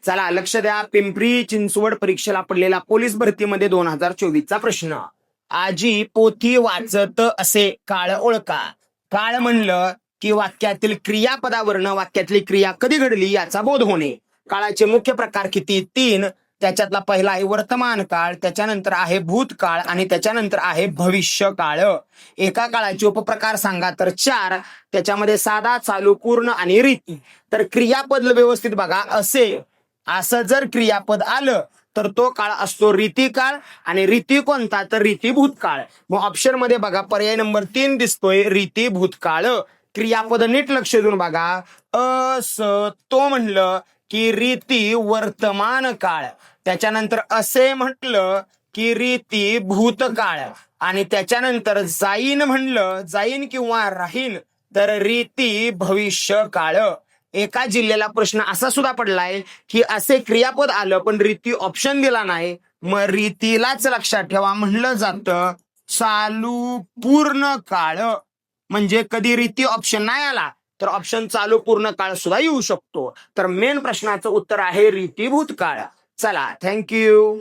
चला लक्ष द्या, पिंपरी चिंचवड परीक्षेला पडलेला पोलीस भरतीमध्ये 2024चा प्रश्न. आजी पोथी वाचत असे काळ ओळखा. काळ म्हणलं की वाक्यातील क्रियापदावरनं वाक्यातली क्रिया कधी घडली याचा बोध होणे. काळाचे मुख्य प्रकार किती? 3. त्याच्यातला पहिला आहे वर्तमान काळ, त्याच्यानंतर आहे भूतकाळ आणि त्याच्यानंतर आहे भविष्य काळ. एका काळाचे उपप्रकार सांगा तर 4. त्याच्यामध्ये साधा, चालू, पूर्ण आणि रीती. तर क्रियापद व्यवस्थित बघा. असं जर क्रियापद आलं तर तो काळ असतो रीतिकाळ. आणि रीती कोणता? तर रीती भूतकाळ. मग ऑप्शन मध्ये बघा पर्याय नंबर 3 दिसतोय, रीती भूतकाळ. क्रियापद नीट लक्ष देऊन बघा. तो म्हणलं की रीती वर्तमान काळ, त्याच्यानंतर असे म्हटलं की रीती भूतकाळ, आणि त्याच्यानंतर जाईन म्हणलं, जाईन किंवा राहीन तर रीती भविष्य काळ. एका जिल्ह्याला प्रश्न असा सुद्धा पडलाय की असे क्रियापद आलं पण रीती ऑप्शन दिला नाही, मग रीतीलाच लक्षात ठेवा. म्हणलं जातं चालू पूर्ण काळ. म्हणजे कधी रीती ऑप्शन नाही आला तर ऑप्शन चालू पूर्ण काळ सुद्धा येऊ शकतो. तर मेन प्रश्नाचं उत्तर आहे रीती भूतकाळ. चला, थँक्यू.